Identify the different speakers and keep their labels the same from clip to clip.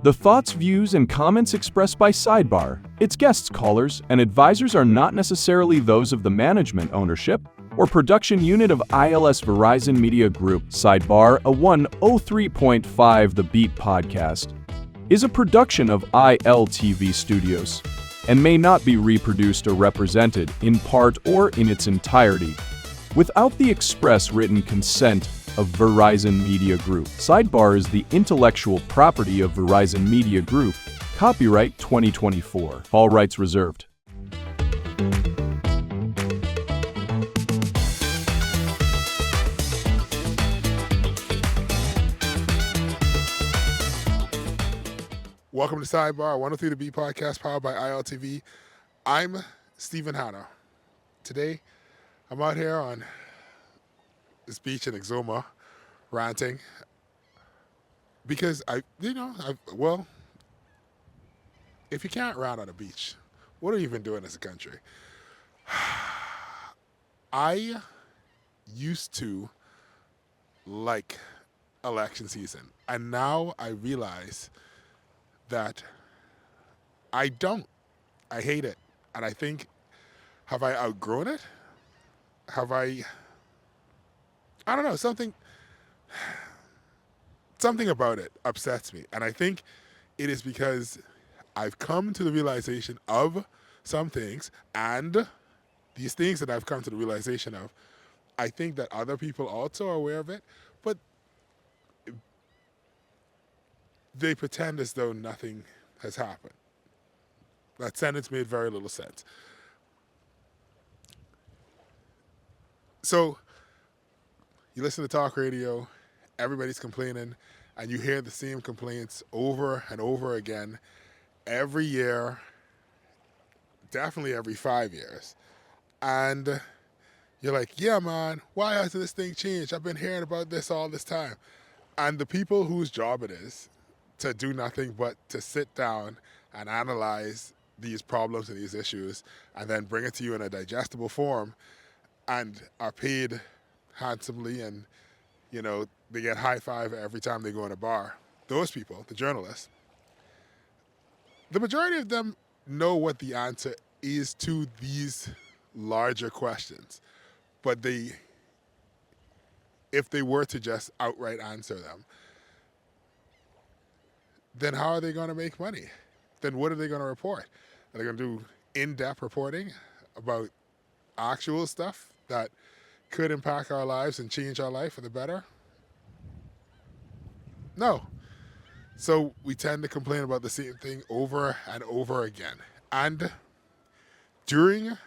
Speaker 1: The thoughts, views, and comments expressed by Sidebar, its guests, callers, and advisors are not necessarily those of the management, ownership, or production unit of ILS Verizon Media Group. Sidebar, a 103.5 The Beat podcast, is a production of ILTV Studios and may not be reproduced or represented, in part or in its entirety, without the express written consent of Verizon Media Group. Sidebar is the intellectual property of Verizon Media Group. Copyright 2024. All rights reserved.
Speaker 2: Welcome to Sidebar, 103 The Beat podcast powered by ILTV. I'm Stephen Hanna. Today, I'm out here on this beach in Exuma, ranting, because if you can't rant on a beach, what are you even doing as a country? I used to like election season, and now I realize that I don't. I hate it. And I think, have I outgrown it? I don't know, something about it upsets me. And I think it is because I've come to the realization of some things, and these things that I've come to the realization of, I think that other people also are aware of it, but they pretend as though nothing has happened. That sentence made very little sense. So, you listen to talk radio, everybody's complaining, and you hear the same complaints over and over again every year, definitely every 5 years. And you're like, yeah, man, why hasn't this thing changed? I've been hearing about this all this time. And the people whose job it is to do nothing but to sit down and analyze these problems and these issues and then bring it to you in a digestible form and are paid handsomely, and they get high five every time they go in a bar. Those people, the journalists, the majority of them know what the answer is to these larger questions, but if they were to just outright answer them, then how are they going to make money? Then what are they going to report? Are they going to do in-depth reporting about actual stuff that could impact our lives and change our life for the better? No. So we tend to complain about the same thing over and over again. And during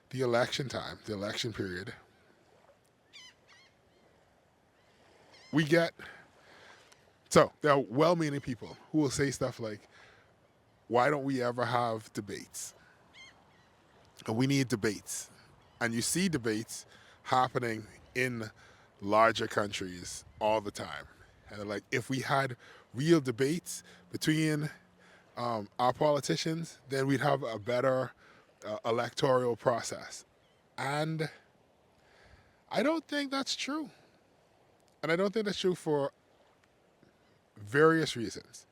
Speaker 2: the election time, the election period, there are well-meaning people who will say stuff like, why don't we ever have debates? And we need debates. And you see debates happening in larger countries all the time. And they're like, if we had real debates between our politicians, then we'd have a better electoral process. And I don't think that's true. And I don't think that's true for various reasons.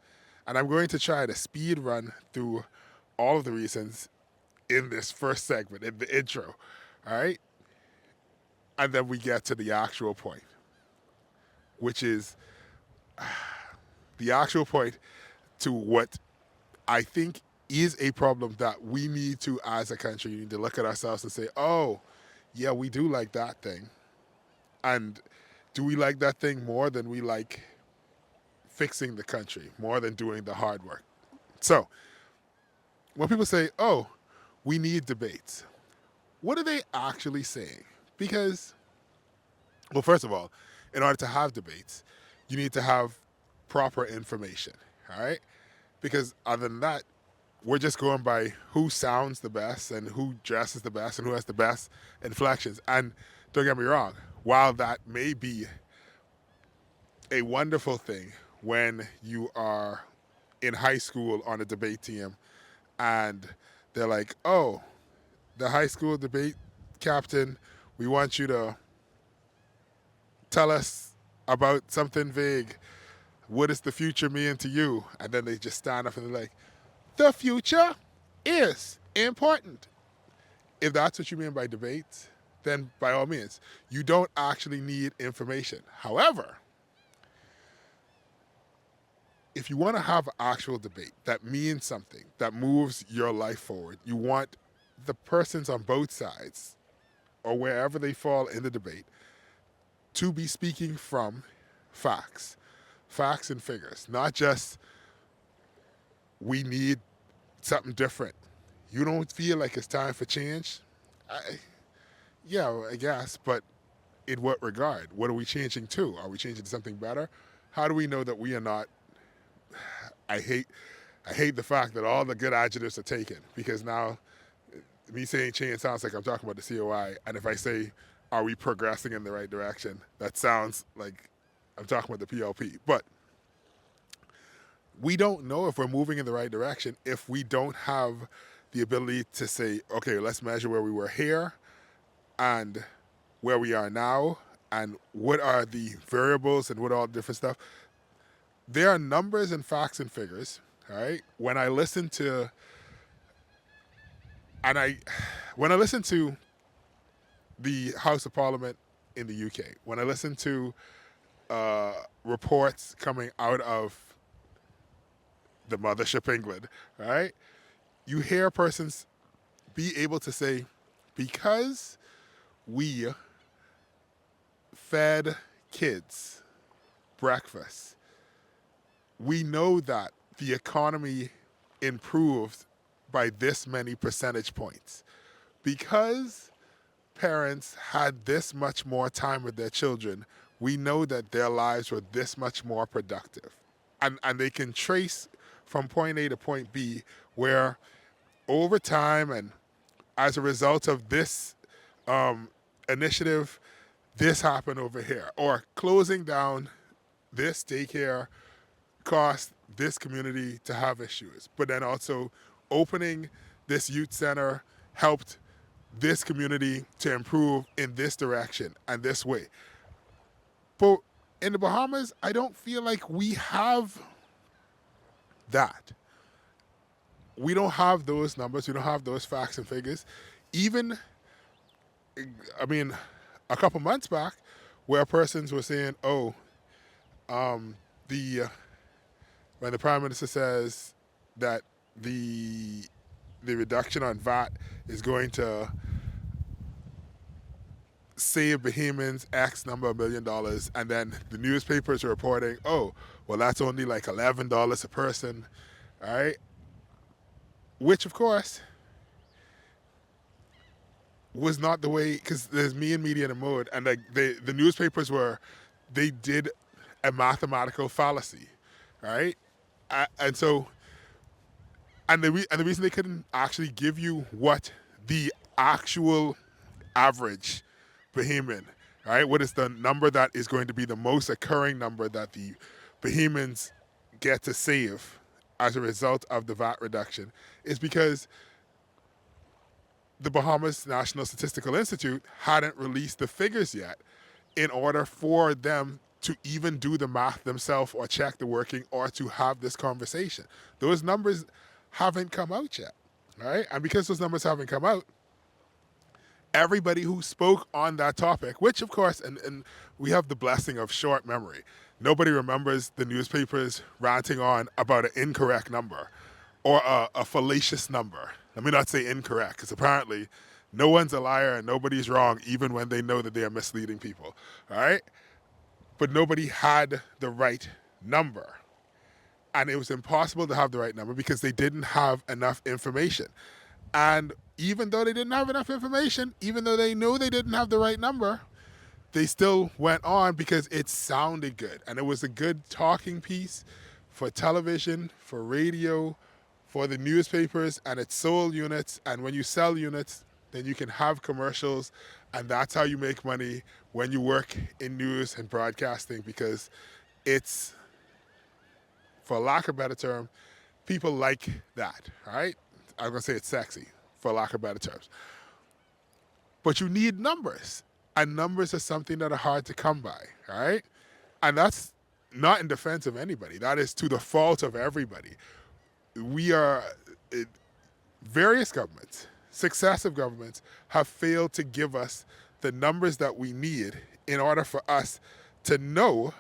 Speaker 2: And I'm going to try to speed run through all of the reasons in this first segment, in the intro, all right? And then we get to the actual point, which is the actual point to what I think is a problem that we need to, as a country, need to look at ourselves and say, oh, yeah, we do like that thing. And do we like that thing more than we like fixing the country, more than doing the hard work? So, when people say, oh, we need debates, what are they actually saying? Because, well, first of all, in order to have debates, you need to have proper information, all right? Because other than that, we're just going by who sounds the best and who dresses the best and who has the best inflections. And don't get me wrong, while that may be a wonderful thing when you are in high school on a debate team and they're like, oh, the high school debate captain, we want you to tell us about something vague. what does the future mean to you? And then they just stand up and they're like, the future is important. If that's what you mean by debates, then by all means, you don't actually need information. However, if you want to have an actual debate that means something, that moves your life forward, you want the persons on both sides or wherever they fall in the debate to be speaking from facts and figures, not just we need something different. You don't feel like it's time for change? I guess, but in what regard? What are we changing to? Are we changing to something better? How do we know that we are not? I hate the fact that all the good adjectives are taken, because now me saying change sounds like I'm talking about the COI, and if I say, are we progressing in the right direction, that sounds like I'm talking about the PLP. But we don't know if we're moving in the right direction if we don't have the ability to say, okay, let's measure where we were here and where we are now, and what are the variables and what all the different stuff. There are numbers and facts and figures, all right? When I listen to the House of Parliament in the UK, when I listen to reports coming out of the mothership England, right? You hear persons be able to say, because we fed kids breakfast, we know that the economy improved by this many percentage points. Because parents had this much more time with their children, we know that their lives were this much more productive. And they can trace from point A to point B, where over time and as a result of this initiative, this happened over here. Or closing down this daycare caused this community to have issues. But then also opening this youth center helped this community to improve in this direction and this way. But in the Bahamas, I don't feel like we have that. We don't have those numbers. We don't have those facts and figures. Even, I mean, a couple months back, where persons were saying, when the Prime Minister says that the reduction on VAT is going to save Bahamians X number of $1 million, and then the newspapers are reporting, well, that's only like $11 a person, all right? Which, of course, was not the way, because there's me and media in a mode, and like the newspapers they did a mathematical fallacy, all right? And the reason they couldn't actually give you what the actual average Bahamian, all right, what is the number that is going to be the most occurring number that the Bahamians get to save as a result of the VAT reduction, is because the Bahamas National Statistical Institute hadn't released the figures yet in order for them to even do the math themselves or check the working or to have this conversation. Those numbers haven't come out yet, right? And because those numbers haven't come out, everybody who spoke on that topic, which of course, and we have the blessing of short memory. Nobody remembers the newspapers ranting on about an incorrect number or a fallacious number. Let me not say incorrect, because apparently no one's a liar and nobody's wrong even when they know that they are misleading people, all right? But nobody had the right number. And it was impossible to have the right number because they didn't have enough information. And even though they didn't have enough information, even though they knew they didn't have the right number, they still went on because it sounded good. And it was a good talking piece for television, for radio, for the newspapers, and it sold units. And when you sell units, then you can have commercials, and that's how you make money when you work in news and broadcasting, because it's, for lack of a better term, people like that, all right? I'm going to say it's sexy, for lack of better terms. But you need numbers, and numbers are something that are hard to come by, all right? And that's not in defense of anybody. That is to the fault of everybody. We are, various governments, successive governments, have failed to give us the numbers that we need in order for us to know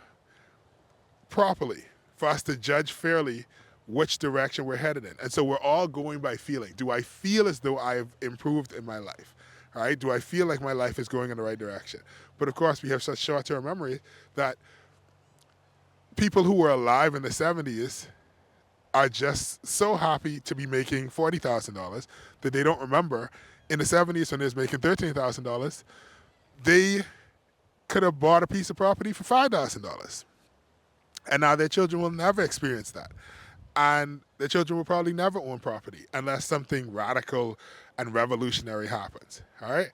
Speaker 2: properly, for us to judge fairly which direction we're headed in. And so we're all going by feeling. Do I feel as though I've improved in my life? All right? Do I feel like my life is going in the right direction? But of course, we have such short-term memory that people who were alive in the 70s are just so happy to be making $40,000 that they don't remember in the 70s when they was making $13,000, they could have bought a piece of property for $5,000. And now their children will never experience that. And their children will probably never own property unless something radical and revolutionary happens. All right?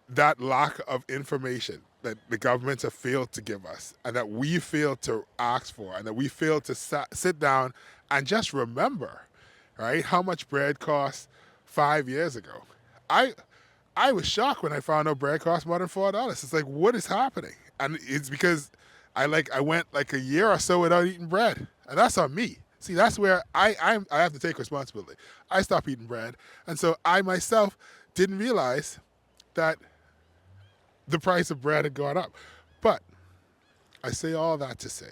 Speaker 2: That lack of information that the governments have failed to give us and that we failed to ask for and that we failed to sit down and just remember, right, how much bread cost 5 years ago. I was shocked when I found out bread cost more than $4. It's like, what is happening? And it's because I went like a year or so without eating bread. And that's on me. See, that's where I have to take responsibility. I stopped eating bread. And so I myself didn't realize that the price of bread had gone up. But I say all that to say,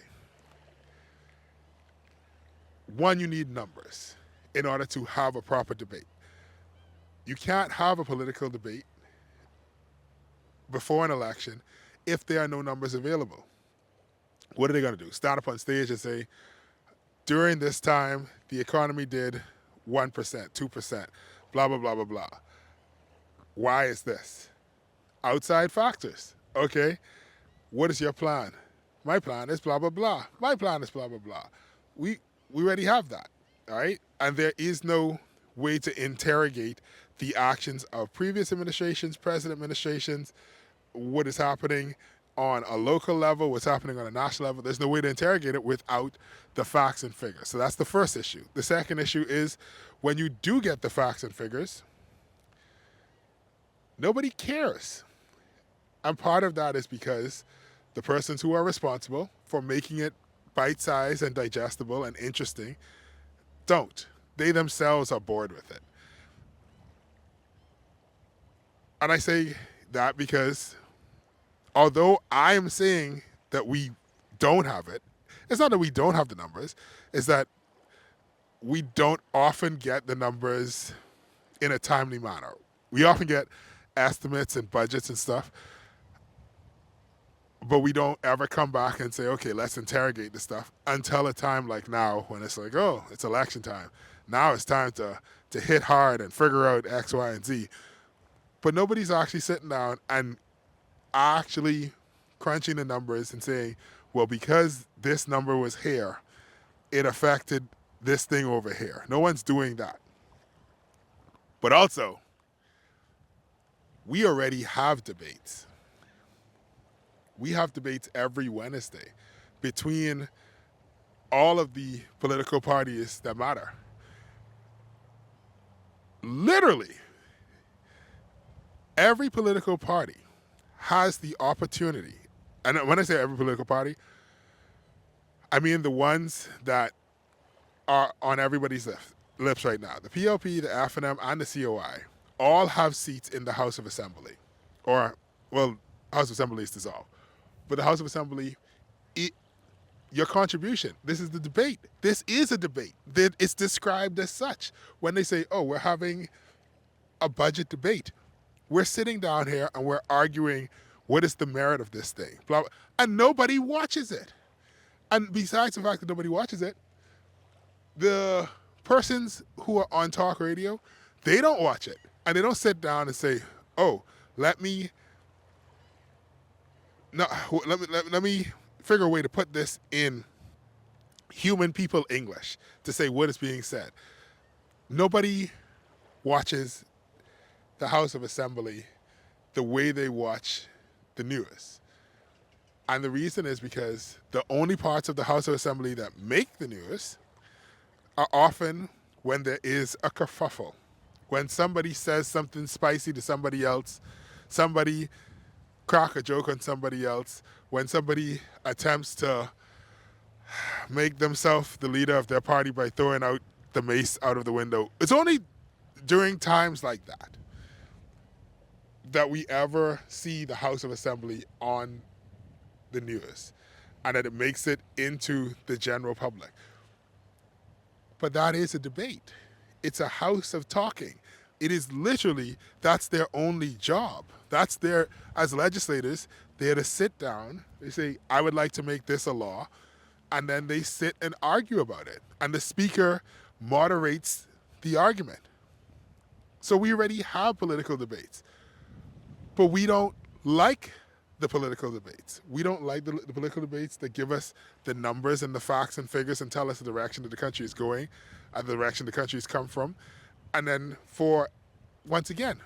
Speaker 2: one, you need numbers in order to have a proper debate. You can't have a political debate before an election if there are no numbers available. What are they going to do? Stand up on stage and say, during this time, the economy did 1%, 2%, blah, blah, blah, blah, blah. Why is this? Outside factors. Okay, what is your plan? My plan is blah, blah, blah. My plan is blah, blah, blah. We already have that, all right? And there is no way to interrogate the actions of previous administrations, present administrations, what is happening on a local level, what's happening on a national level. There's no way to interrogate it without the facts and figures. So that's the first issue. The second issue is when you do get the facts and figures, nobody cares. And part of that is because the persons who are responsible for making it bite-sized and digestible and interesting don't. They themselves are bored with it. And I say that because although I am saying that we don't have it, it's not that we don't have the numbers, it's that we don't often get the numbers in a timely manner. We often get estimates and budgets and stuff, but we don't ever come back and say, okay, let's interrogate this stuff until a time like now when it's like, oh, it's election time. Now it's time to hit hard and figure out X, Y, and Z. But nobody's actually sitting down and actually crunching the numbers and saying, well, because this number was here, it affected this thing over here. No one's doing that. But also, we already have debates. We have debates every Wednesday between all of the political parties that matter. Literally, every political party has the opportunity, and when I say every political party, I mean the ones that are on everybody's lips right now. The PLP, the FNM, and the COI all have seats in the House of Assembly. Or, well, House of Assembly is dissolved. But the House of Assembly, your contribution, this is the debate. This is a debate. It's described as such. When they say, oh, we're having a budget debate, we're sitting down here and we're arguing what is the merit of this thing, blah, blah, and nobody watches it. And besides the fact that nobody watches it, the persons who are on talk radio, they don't watch it. And they don't sit down and say, oh, let me figure a way to put this in human people English to say what is being said. Nobody watches the House of Assembly the way they watch the news. And the reason is because the only parts of the House of Assembly that make the news are often when there is a kerfuffle, when somebody says something spicy to somebody else, somebody crack a joke on somebody else, when somebody attempts to make themselves the leader of their party by throwing out the mace out of the window. It's only during times like that we ever see the House of Assembly on the news and that it makes it into the general public. But that is a debate. It's a house of talking. It is literally, that's their only job. That's their, as legislators, they're to sit down, they say, I would like to make this a law, and then they sit and argue about it. And the speaker moderates the argument. So we already have political debates, but we don't like the political debates. We don't like the political debates that give us the numbers and the facts and figures and tell us the direction that the country is going and the direction the country has come from. And then once again,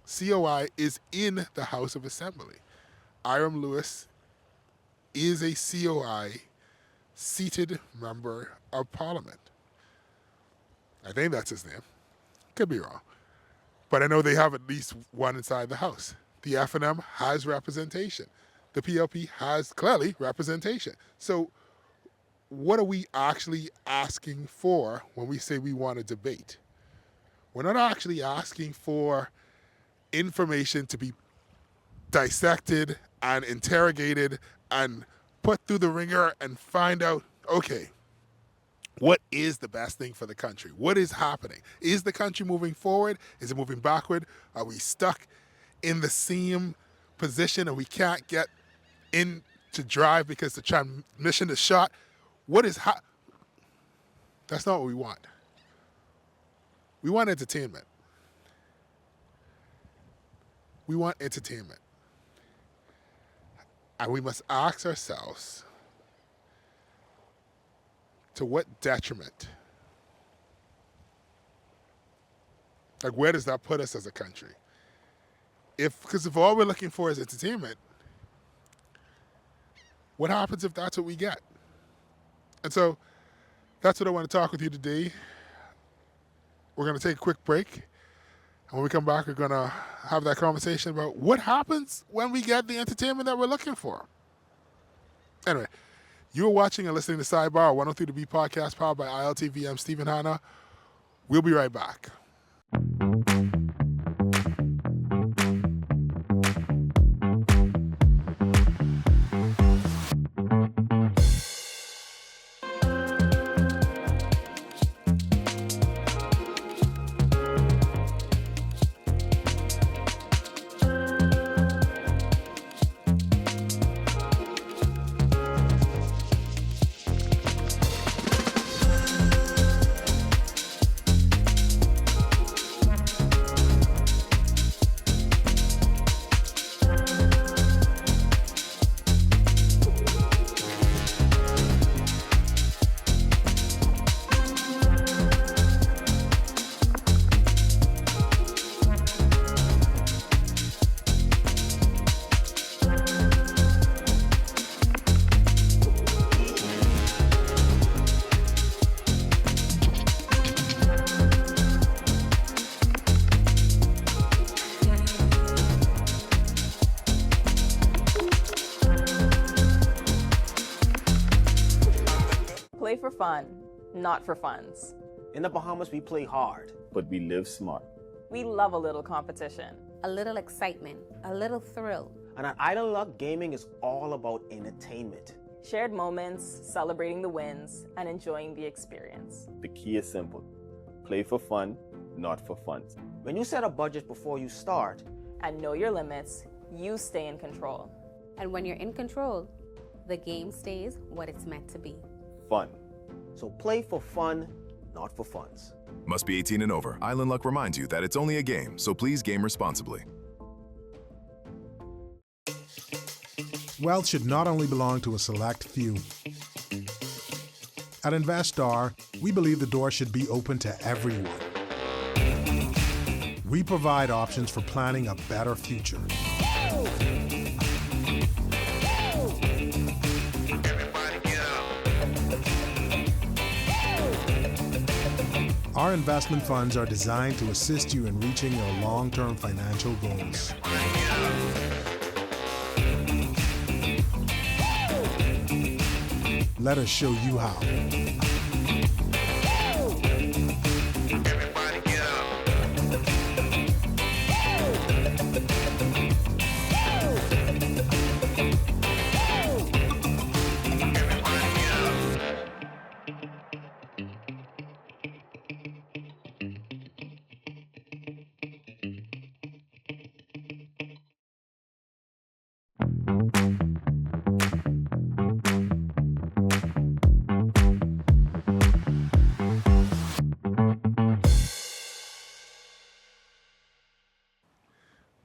Speaker 2: COI is in the House of Assembly. Iram Lewis is a COI seated member of Parliament. I think that's his name. Could be wrong. But I know they have at least one inside the House. The FNM has representation. The PLP has clearly representation. So what are we actually asking for when we say we want to debate? We're not actually asking for information to be dissected and interrogated and put through the ringer and find out, okay, what is the best thing for the country? What is happening? Is the country moving forward? Is it moving backward? Are we stuck in the same position and we can't get in to drive because the transmission is shot? That's not what we want. We want entertainment. We want entertainment. And we must ask ourselves, to what detriment? Like, where does that put us as a country? Because if all we're looking for is entertainment, what happens if that's what we get? And so that's what I want to talk with you today. We're going to take a quick break. And when we come back, we're going to have that conversation about what happens when we get the entertainment that we're looking for. Anyway, you're watching and listening to Sidebar, 103 The Beat podcast, powered by ILTV. I'm Stephen Hanna. We'll be right back.
Speaker 3: Play for fun, not for funds.
Speaker 4: In the Bahamas, we play hard,
Speaker 5: but we live smart.
Speaker 3: We love a little competition.
Speaker 6: A little excitement, a little thrill.
Speaker 4: And at Idle Luck, gaming is all about entertainment.
Speaker 3: Shared moments, celebrating the wins, and enjoying the experience.
Speaker 5: The key is simple. Play for fun, not for funds.
Speaker 4: When you set a budget before you start,
Speaker 3: and know your limits, you stay in control.
Speaker 6: And when you're in control, the game stays what it's meant to be.
Speaker 5: Fun.
Speaker 4: So play for fun, not for funds.
Speaker 7: Must be 18 and over. Island Luck reminds you that it's only a game, so please game responsibly.
Speaker 8: Wealth should not only belong to a select few. At InvestStar, we believe the door should be open to everyone. We provide options for planning a better future. Our investment funds are designed to assist you in reaching your long-term financial goals. Let us show you how.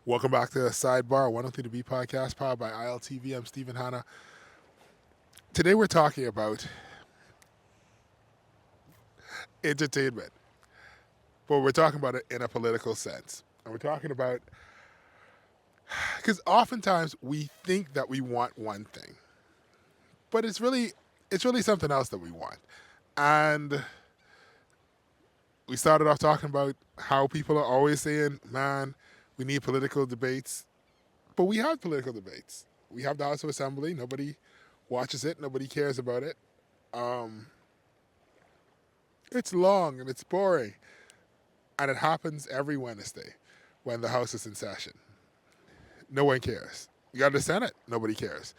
Speaker 2: Welcome back to Sidebar, 103 to B podcast, powered by ILTV. I'm Stephen Hanna. Today we're talking about entertainment, but we're talking about it in a political sense. And we're talking about, because oftentimes we think that we want one thing, but it's really something else that we want. And we started off talking about how people are always saying, man, we need political debates. But we have political debates. We have the House of Assembly. Nobody watches it. Nobody cares about it. It's long and it's boring. And it happens every Wednesday when the House is in session. No one cares. You got the Senate. Nobody cares.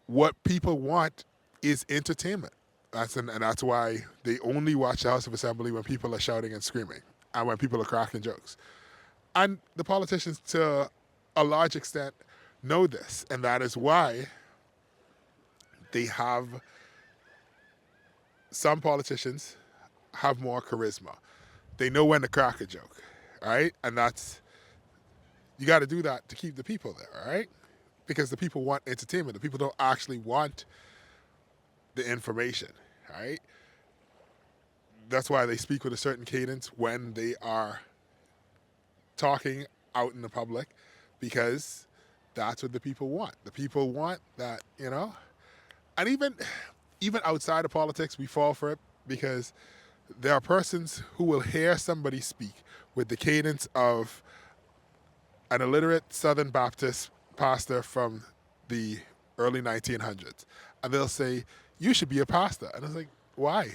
Speaker 2: What people want is entertainment. And that's why they only watch the House of Assembly when people are shouting and screaming and when people are cracking jokes. And the politicians, to a large extent, know this. And that is why they have, some politicians have more charisma. They know when to crack a joke, all right? And that's, you got to do that to keep the people there, all right? Because the people want entertainment. The people don't actually want the information, all right? That's why they speak with a certain cadence when they are talking out in the public, because that's what the people want. The people want that, you know? And even outside of politics, we fall for it because there are persons who will hear somebody speak with the cadence of an illiterate Southern Baptist pastor from the early 1900s. And they'll say, you should be a pastor. And it's like, why?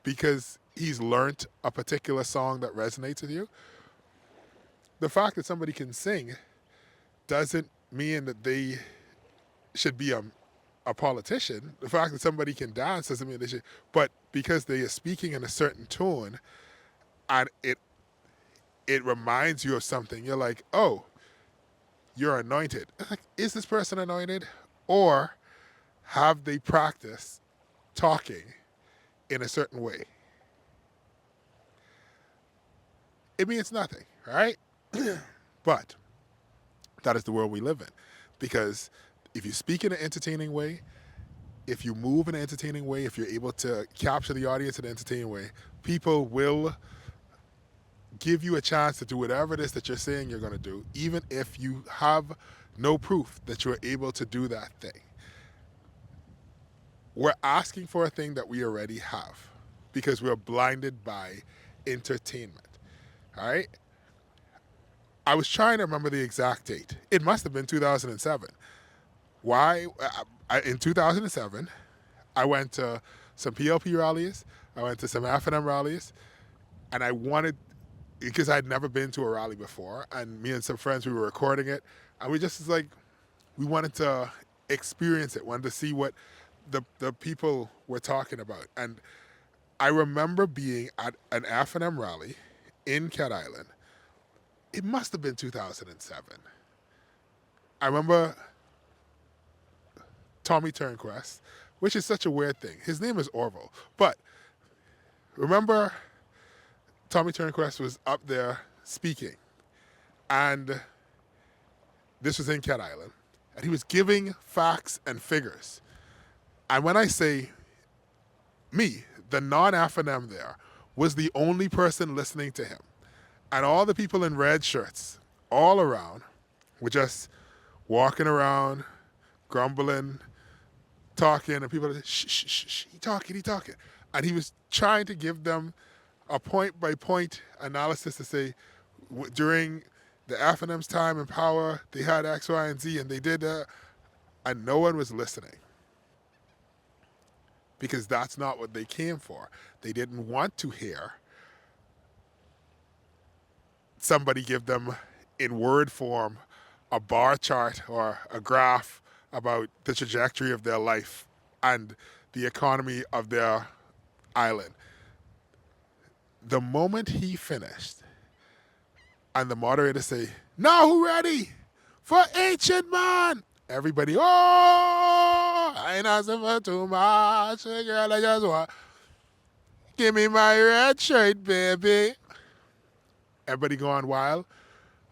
Speaker 2: Because he's learned a particular song that resonates with you? The fact that somebody can sing doesn't mean that they should be a politician. The fact that somebody can dance doesn't mean they should. But because they are speaking in a certain tone and it reminds you of something, you're like, oh, you're anointed. Like, is this person anointed? Or have they practiced talking in a certain way? It means nothing, right? But that is the world we live in. Because if you speak in an entertaining way, if you move in an entertaining way, if you're able to capture the audience in an entertaining way, people will give you a chance to do whatever it is that you're saying you're going to do, even if you have no proof that you're able to do that thing. We're asking for a thing that we already have because we're blinded by entertainment, all right? I was trying to remember the exact date. It must have been 2007. Why? In 2007, I went to some PLP rallies, I went to some F&M rallies, and I wanted, because I'd never been to a rally before, and me and some friends, we were recording it, and we just was like, we wanted to experience it, wanted to see what the people were talking about. And I remember being at an F&M rally in Cat Island. It must have been 2007. I remember Tommy Turnquest, which is such a weird thing. His name is Orville. But remember Tommy Turnquest was up there speaking. And this was in Cat Island. And he was giving facts and figures. And when I say me, the non-F&M there, was the only person listening to him. And all the people in red shirts all around were just walking around, grumbling, talking, and people are shh, shh, shh, shh, he talking. And he was trying to give them a point-by-point analysis to say, during the F&M's time in power, they had X, Y, and Z, and they did that, and no one was listening. because that's not what they came for. They didn't want to hear somebody give them in word form a bar chart or a graph about the trajectory of their life and the economy of their island. The moment he finished and the moderator say, "Now who ready for Ancient Man?" Everybody, "Oh, I ain't asking for too much, girl, I just want, give me my red shirt, baby." Everybody going wild.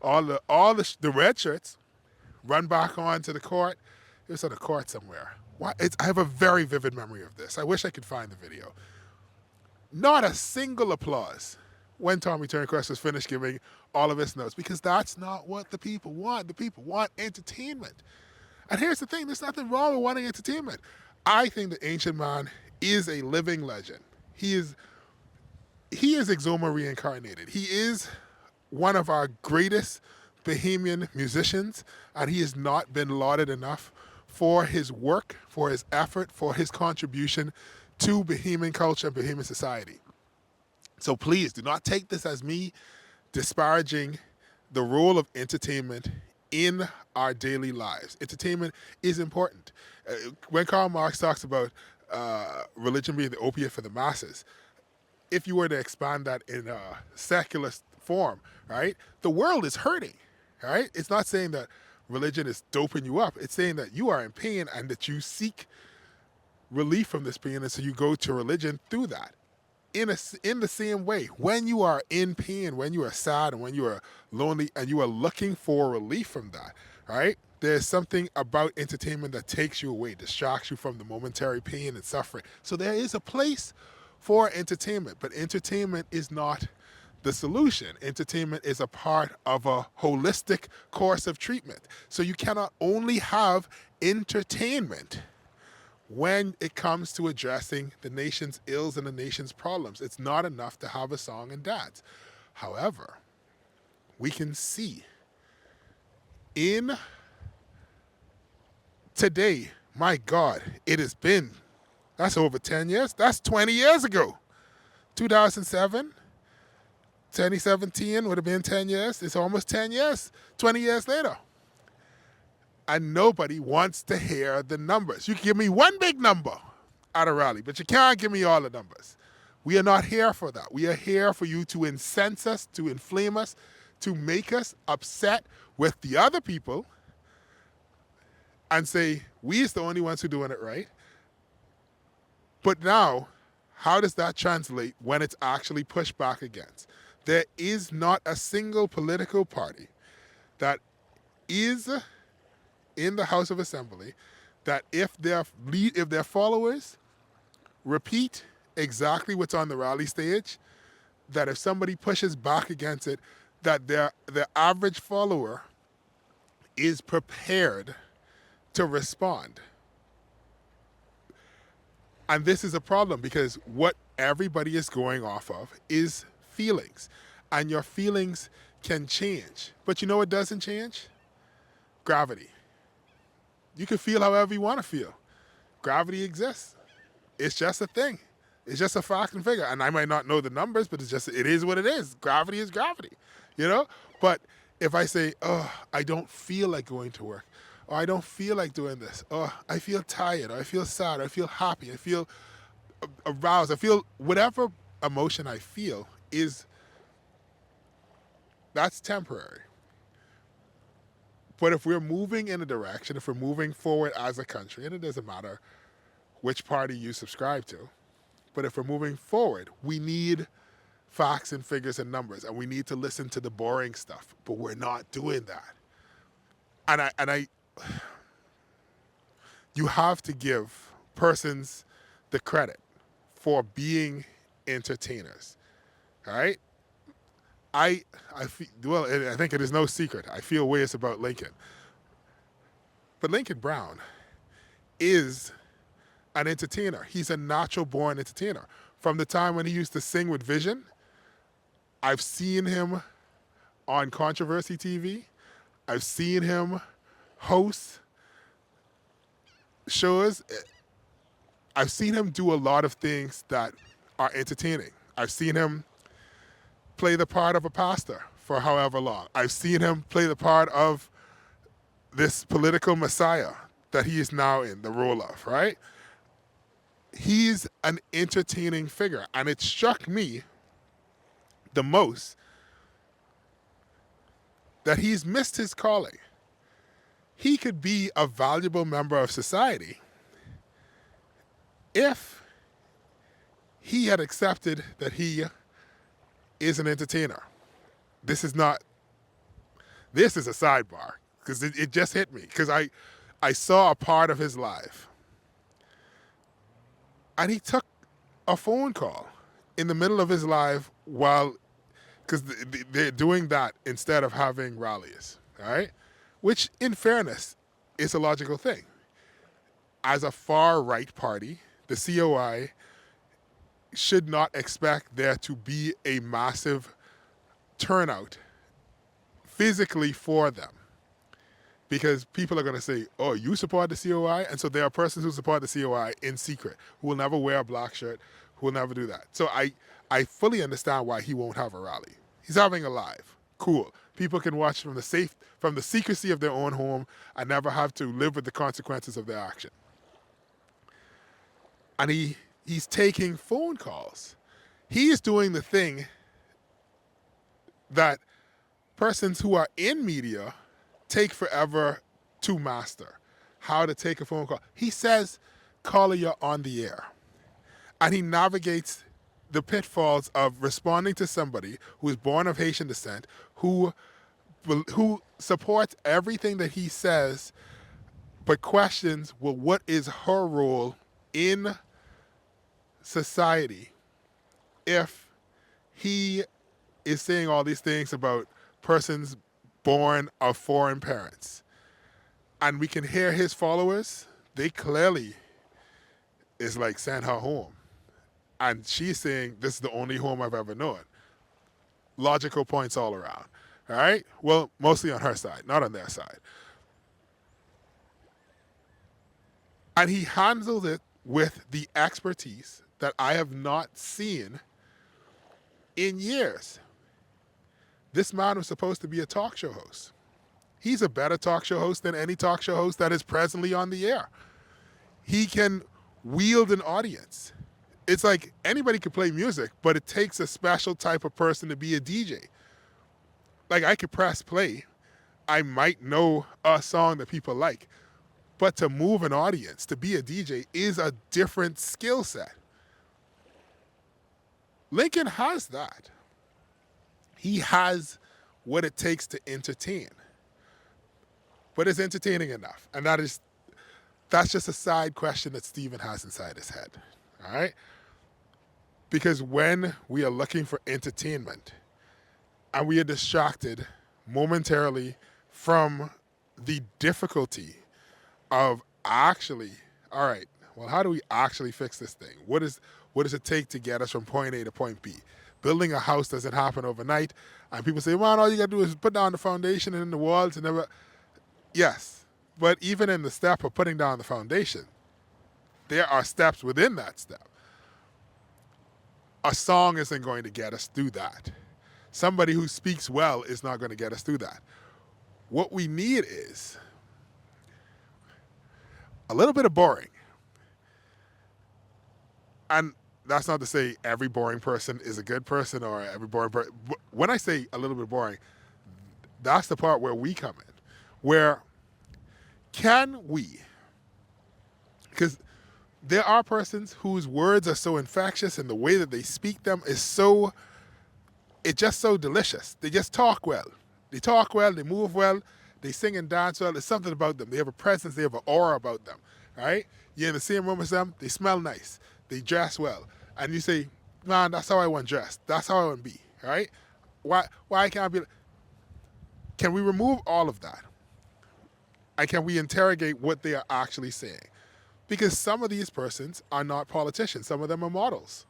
Speaker 2: All the red shirts run back onto the court. It was on a court somewhere. I have a very vivid memory of this. I wish I could find the video. Not a single applause when Tommy Turnquest was finished giving all of his notes, because that's not what the people want. The people want entertainment. And here's the thing, there's nothing wrong with wanting entertainment. I think the Ancient Man is a living legend. He is Exuma reincarnated. He is one of our greatest Bahamian musicians, and he has not been lauded enough for his work, for his effort, for his contribution to Bahamian culture and Bahamian society. So please do not take this as me disparaging the role of entertainment in our daily lives. Entertainment is important. When Karl Marx talks about religion being the opiate for the masses, if you were to expand that in a secular form, right, the world is hurting, right? It's not saying that religion is doping you up. It's saying that you are in pain and that you seek relief from this pain, and so you go to religion through that. In the same way, when you are in pain, when you are sad, and when you are lonely, and you are looking for relief from that, right? There's something about entertainment that takes you away, distracts you from the momentary pain and suffering. So there is a place for entertainment, but entertainment is not the solution. Entertainment is a part of a holistic course of treatment. So you cannot only have entertainment when it comes to addressing the nation's ills and the nation's problems. It's not enough to have a song and dance. However, we can see in today, my God, that's over 10 years. That's 20 years ago. 2007, 2017 would have been 10 years. It's almost 10 years, 20 years later. And nobody wants to hear the numbers. You can give me one big number at a rally, but you can't give me all the numbers. We are not here for that. We are here for you to incense us, to inflame us, to make us upset with the other people and say, we's the only ones who are doing it right. But now, how does that translate when it's actually pushed back against? There is not a single political party that is in the House of Assembly that if their followers repeat exactly what's on the rally stage, that if somebody pushes back against it, that the average follower is prepared to respond. And this is a problem because what everybody is going off of is feelings. And your feelings can change. But you know what doesn't change? Gravity. You can feel however you want to feel. Gravity exists. It's just a thing. It's just a fact and figure. And I might not know the numbers, but it is what it is. Gravity is gravity, you know? But if I say, oh, I don't feel like going to work, or I don't feel like doing this, or I feel tired, or I feel sad, or I feel happy, I feel aroused, I feel whatever emotion I feel that's temporary. But if we're moving in a direction, if we're moving forward as a country, and it doesn't matter which party you subscribe to, but if we're moving forward, we need facts and figures and numbers, and we need to listen to the boring stuff, but we're not doing that. And you have to give persons the credit for being entertainers, all right? I think it is no secret. I feel ways about Lincoln. But Lincoln Brown is an entertainer. He's a natural-born entertainer. From the time when he used to sing with Vision, I've seen him on Controversy TV. I've seen him host shows. I've seen him do a lot of things that are entertaining. I've seen him play the part of a pastor for however long. I've seen him play the part of this political messiah that he is now in the role of, right? He's an entertaining figure, and it struck me the most that he's missed his calling. He could be a valuable member of society if he had accepted that he is an entertainer. This is a sidebar, because it just hit me, because I saw a part of his life. And he took a phone call in the middle of his live because they're doing that instead of having rallies, all right? Which, in fairness, is a logical thing. As a far-right party, the COI should not expect there to be a massive turnout physically for them. Because people are going to say, oh, you support the COI? And so there are persons who support the COI in secret, who will never wear a black shirt, who will never do that. So I fully understand why he won't have a rally. He's having a live. Cool. People can watch from the secrecy of their own home and never have to live with the consequences of their action. And he's taking phone calls. He is doing the thing that persons who are in media take forever to master, how to take a phone call. He says, caller, you're on the air. And he navigates the pitfalls of responding to somebody who is born of Haitian descent, who supports everything that he says, but questions, well, what is her role in society if he is saying all these things about persons born of foreign parents? And we can hear his followers, they clearly is like, send her home. And she's saying, this is the only home I've ever known. Logical points all around, all right? Well, mostly on her side, not on their side. And he handles it with the expertise that I have not seen in years. This man was supposed to be a talk show host. He's a better talk show host than any talk show host that is presently on the air. He can wield an audience. It's like anybody can play music, but it takes a special type of person to be a DJ. Like, I could press play. I might know a song that people like, but to move an audience, to be a DJ, is a different skill set. Lincoln has that. He has what it takes to entertain. But is entertaining enough? And that's just a side question that Stephen has inside his head, all right? Because when we are looking for entertainment and we are distracted momentarily from the difficulty of actually, all right, well, how do we actually fix this thing? What does it take to get us from point A to point B? Building a house doesn't happen overnight. And people say, well, all you got to do is put down the foundation and the walls and never. Yes, but even in the step of putting down the foundation, there are steps within that step. A song isn't going to get us through that. Somebody who speaks well is not going to get us through that. What we need is a little bit of boring. And that's not to say every boring person is a good person or every boring person. When I say a little bit boring, that's the part where we come in. Where can we, because there are persons whose words are so infectious and the way that they speak them is so, it's just so delicious. They just talk well. They talk well, they move well, they sing and dance well. There's something about them. They have a presence, they have an aura about them, right? You're in the same room as them, they smell nice, they dress well. And you say, man, that's how I want dressed. That's how I want to be, right? Why can't I be? Can we remove all of that? And can we interrogate what they are actually saying? Because some of these persons are not politicians. Some of them are models.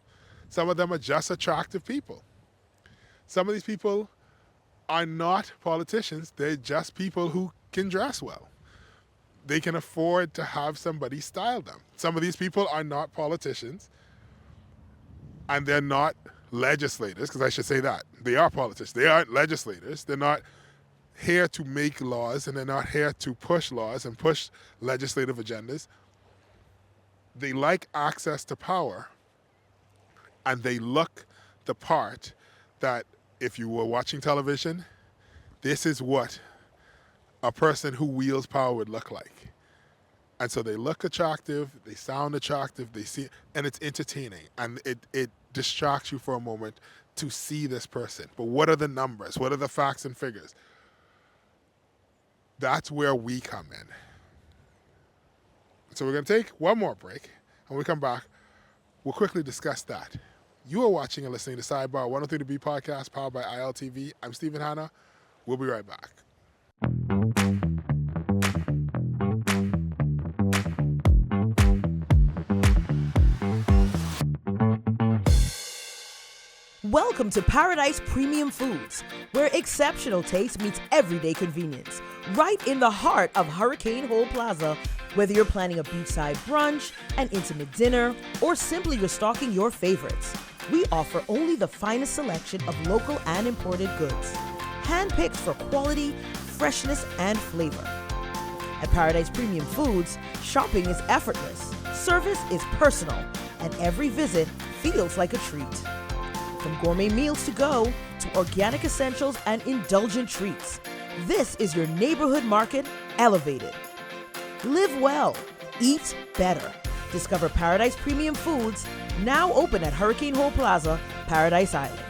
Speaker 2: Some of them are just attractive people. Some of these people are not politicians. They're just people who can dress well. they can afford to have somebody style them. Some of these people are not politicians, and they're not legislators, because I should say that. They are politicians. They aren't legislators. They're not here to make laws, and they're not here to push laws and push legislative agendas. They like access to power, and they look the part that if you were watching television, this is what a person who wields power would look like. And so they look attractive, they sound attractive, they see, and it's entertaining, and it distracts you for a moment to see this person. But what are the numbers? What are the facts and figures? That's where we come in. So we're going to take one more break, and when we come back, we'll quickly discuss that. You are watching and listening to Sidebar 103 to B podcast powered by ILTV. I'm Stephen Hanna. We'll be right back.
Speaker 9: Welcome to Paradise Premium Foods, where exceptional taste meets everyday convenience. Right in the heart of Hurricane Hole Plaza, whether you're planning a beachside brunch, an intimate dinner, or simply restocking your favorites, we offer only the finest selection of local and imported goods, handpicked for quality, freshness, and flavor. At Paradise Premium Foods, shopping is effortless, service is personal, and every visit feels like a treat. From gourmet meals to go to organic essentials and indulgent treats, this is your neighborhood market elevated. Live well, eat better. Discover Paradise Premium Foods, now open at Hurricane Hole Plaza, Paradise Island.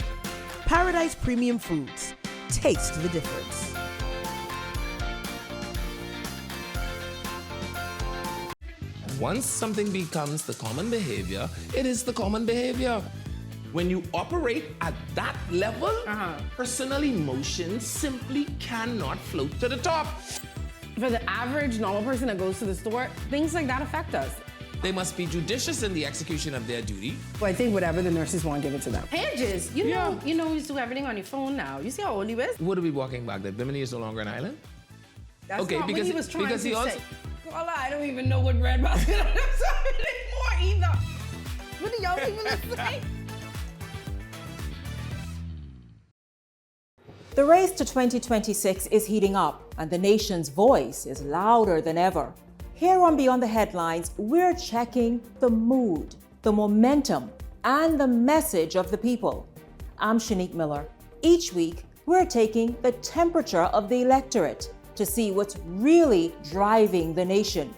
Speaker 9: Paradise Premium Foods. Taste the difference.
Speaker 10: Once something becomes the common behavior, it is the common behavior. When you operate at that level, personal emotions simply cannot float to the top.
Speaker 11: For the average normal person that goes to the store, things like that affect us.
Speaker 10: They must be judicious in the execution of their duty.
Speaker 11: Well, I think whatever the nurses want, give it to them.
Speaker 12: Hedges, you know, you do everything on your phone now. You see how old he is?
Speaker 10: What are we walking back? That Bimini is no longer an island?
Speaker 12: That's okay, not because what he was trying to say.
Speaker 11: Also... Carla, I don't even know what Red Basket is anymore either.
Speaker 12: What do y'all people say?
Speaker 13: The race to 2026 is heating up, and the nation's voice is louder than ever. Here on Beyond the Headlines, we're checking the mood, the momentum, and the message of the people. I'm Shanique Miller. Each week, we're taking the temperature of the electorate to see what's really driving the nation.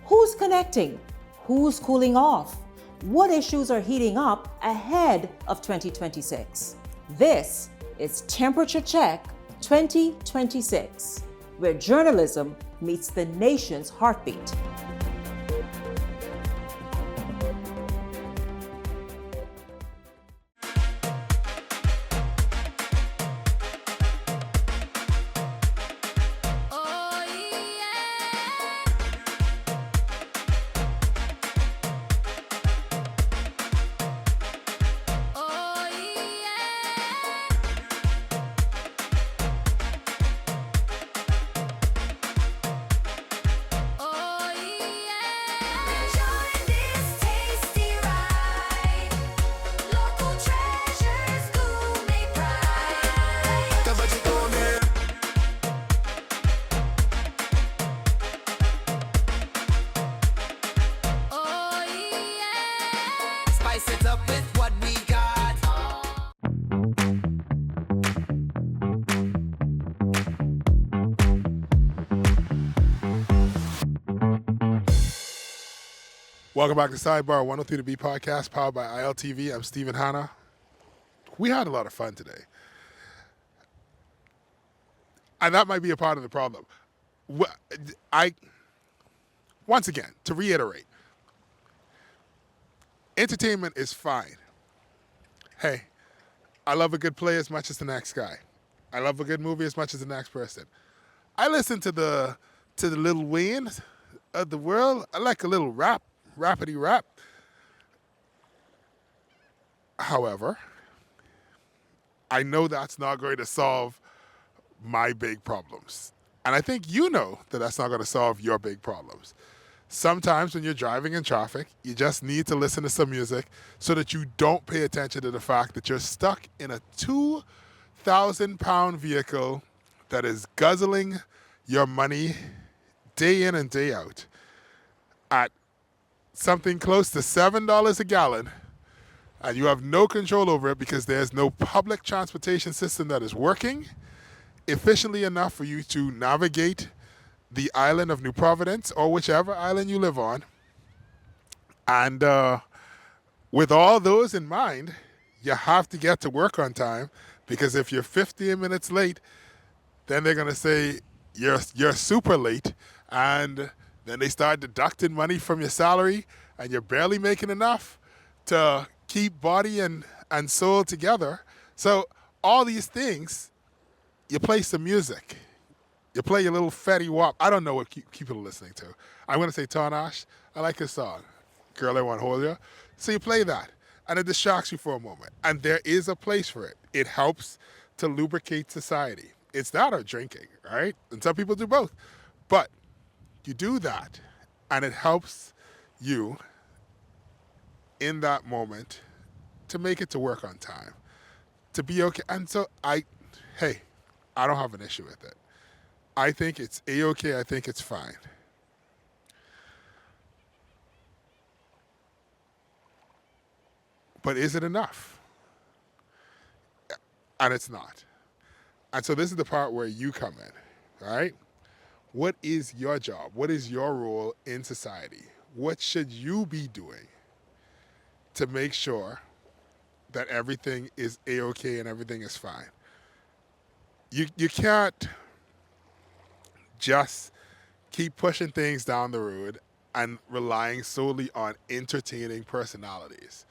Speaker 13: Who's connecting? Who's cooling off? What issues are heating up ahead of 2026? This is Temperature Check 2026, where journalism meets the nation's heartbeat.
Speaker 2: Welcome back to Sidebar 103 to B podcast powered by ILTV. I'm Stephen Hanna. We had a lot of fun today. And that might be a part of the problem. Once again, to reiterate, entertainment is fine. Hey, I love a good play as much as the next guy. I love a good movie as much as the next person. I listen to the Lil Wayne of the world. I like a little rappity rap. However, I know that's not going to solve my big problems. And I think you know that that's not going to solve your big problems. Sometimes when you're driving in traffic, you just need to listen to some music so that you don't pay attention to the fact that you're stuck in a 2,000-pound vehicle that is guzzling your money day in and day out at something close to $7 a gallon, and you have no control over it because there's no public transportation system that is working efficiently enough for you to navigate the island of New Providence or whichever island you live on. And with all those in mind, you have to get to work on time, because if you're 15 minutes late, then they're going to say you're super late, and then they start deducting money from your salary, and you're barely making enough to keep body and soul together. So all these things, you play some music. You play your little Fetty Wap. I don't know what people are listening to. I'm going to say Tarnash. I like his song, Girl, I Want to Hold You. So you play that, and it distracts you for a moment. And there is a place for it. It helps to lubricate society. It's that or drinking, right? And some people do both. But you do that, and it helps you in that moment to make it to work on time, to be okay. And so I don't have an issue with it. I think it's A-okay. I think it's fine. But is it enough? And it's not. And so this is the part where you come in, all right? What is your job? What is your role in society? What should you be doing to make sure that everything is A-okay and everything is fine? You can't just keep pushing things down the road and relying solely on entertaining personalities.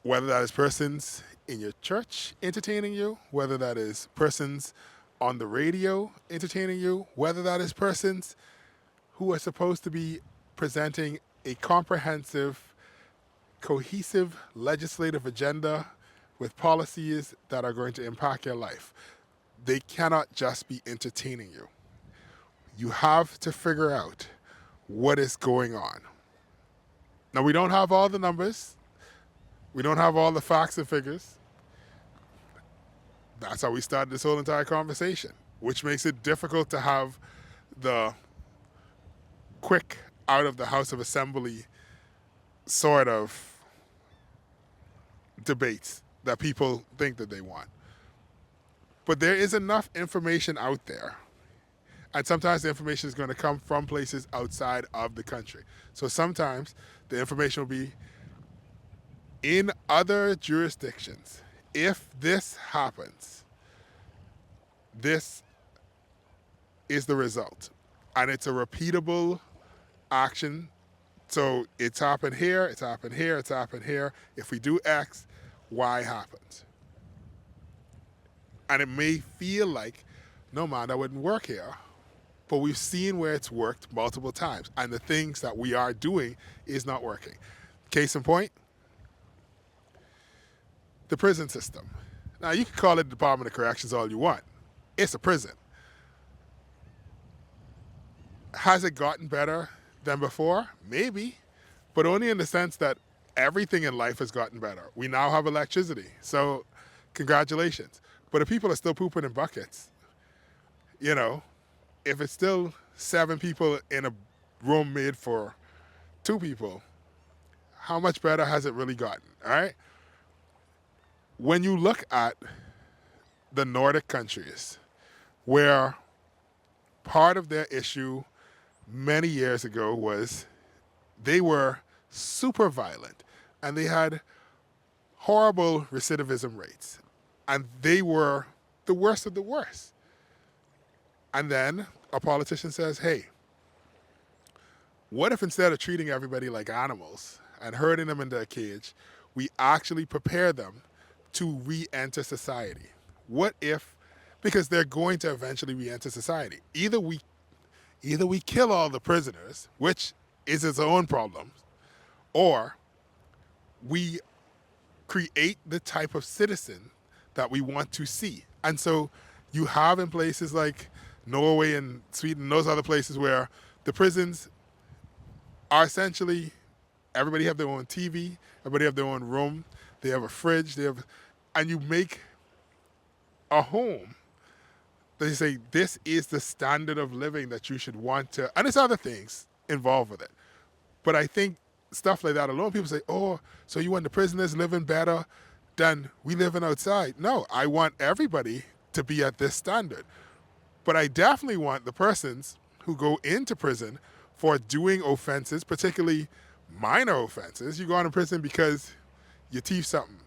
Speaker 2: Whether that is persons in your church entertaining you, whether that is persons on the radio entertaining you, whether that is persons who are supposed to be presenting a comprehensive, cohesive legislative agenda with policies that are going to impact your life. They cannot just be entertaining you. You have to figure out what is going on. Now, we don't have all the numbers. We don't have all the facts and figures. That's how we started this whole entire conversation, which makes it difficult to have the quick out of the House of Assembly sort of debates that people think that they want. But there is enough information out there. And sometimes the information is going to come from places outside of the country. So sometimes the information will be in other jurisdictions. If this happens, this is the result. And it's a repeatable action. So it's happened here, it's happened here, it's happened here. If we do X, Y happens. And it may feel like, no man, that wouldn't work here. But we've seen where it's worked multiple times. And the things that we are doing is not working. Case in point, the prison system. Now, you can call it the Department of Corrections all you want. It's a prison. Has it gotten better than before? Maybe, but only in the sense that everything in life has gotten better. We now have electricity, so congratulations. But if people are still pooping in buckets, you know, if it's still 7 people in a room made for 2 people, how much better has it really gotten, all right? When you look at the Nordic countries, where part of their issue many years ago was they were super violent and they had horrible recidivism rates, and they were the worst of the worst. And then a politician says, hey, what if instead of treating everybody like animals and herding them into a cage, we actually prepare them to re-enter society? What if, because they're going to eventually re-enter society, either we kill all the prisoners, which is its own problem, or we create the type of citizen that we want to see. And so you have in places like Norway and Sweden, those other places where the prisons are essentially, everybody have their own TV, everybody have their own room, they have a fridge, and you make a home. They say this is the standard of living that you should want to, and there's other things involved with it. But I think stuff like that alone, people say, oh, so you want the prisoners living better than we living outside? No, I want everybody to be at this standard. But I definitely want the persons who go into prison for doing offenses, particularly minor offenses. You go into prison because you thief something.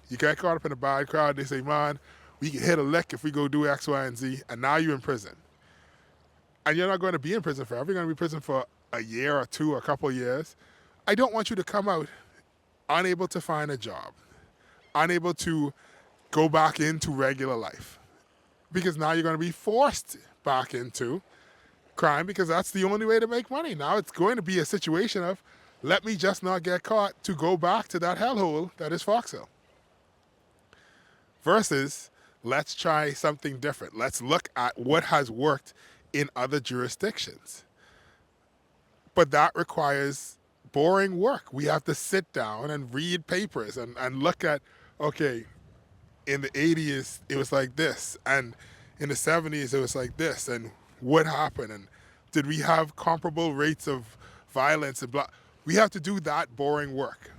Speaker 2: You get caught up in a bad crowd, they say, man, we can hit a lick if we go do X, Y, and Z, and now you're in prison. And you're not going to be in prison forever. You're going to be in prison for a year or two, a couple of years. I don't want you to come out unable to find a job, unable to go back into regular life, because now you're going to be forced back into crime because that's the only way to make money. Now it's going to be a situation of, let me just not get caught to go back to that hellhole that is Foxhill. Versus, let's try something different. Let's look at what has worked in other jurisdictions. But that requires boring work. We have to sit down and read papers and look at, okay, in the 80s, it was like this, and in the 70s, it was like this, and what happened, and did we have comparable rates of violence and blah. We have to do that boring work.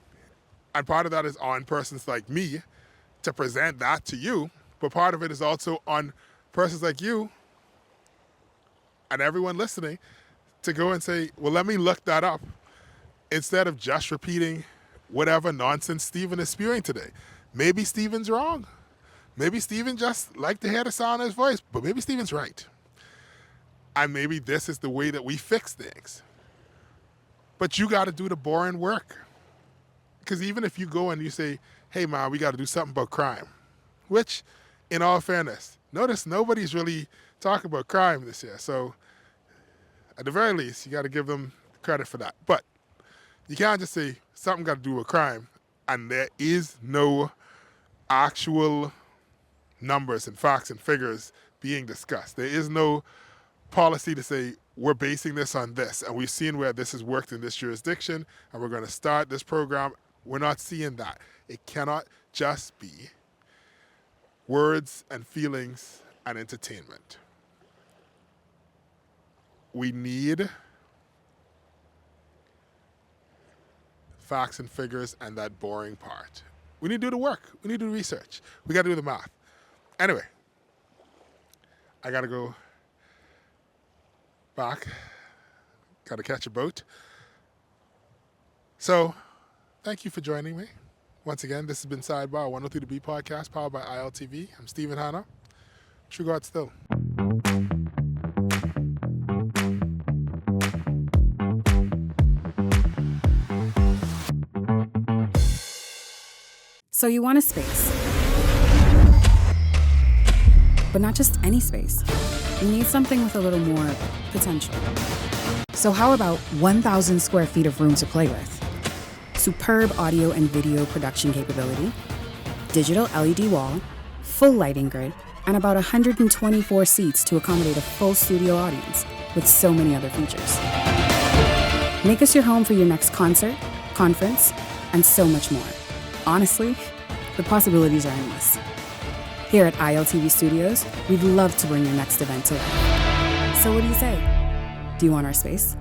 Speaker 2: And part of that is on persons like me to present that to you, but part of it is also on persons like you and everyone listening to go and say, well, let me look that up, instead of just repeating whatever nonsense Stephen is spewing today. Maybe Stephen's wrong. Maybe Stephen just liked to hear the sound of his voice, but maybe Stephen's right. And maybe this is the way that we fix things. But you got to do the boring work. Because even if you go and you say, hey, man, we got to do something about crime, which, in all fairness, notice nobody's really talking about crime this year. So at the very least, you got to give them credit for that. But you can't just say something got to do with crime and there is no actual numbers and facts and figures being discussed. There is no policy to say we're basing this on this and we've seen where this has worked in this jurisdiction and we're going to start this program. We're not seeing that. It cannot just be words and feelings and entertainment. We need facts and figures and that boring part. We need to do the work. We need to do research. We got to do the math. Anyway, I got to go back. Got to catch a boat. So, thank you for joining me. Once again, this has been Sidebar, 103 The Beat Podcast, powered by ILTV. I'm Stephen Hanna. True God still.
Speaker 14: So you want a space. But not just any space. You need something with a little more potential. So how about 1,000 square feet of room to play with? Superb audio and video production capability, digital LED wall, full lighting grid, and about 124 seats to accommodate a full studio audience with so many other features. Make us your home for your next concert, conference, and so much more. Honestly, the possibilities are endless. Here at ILTV Studios, we'd love to bring your next event to life. So what do you say? Do you want our space?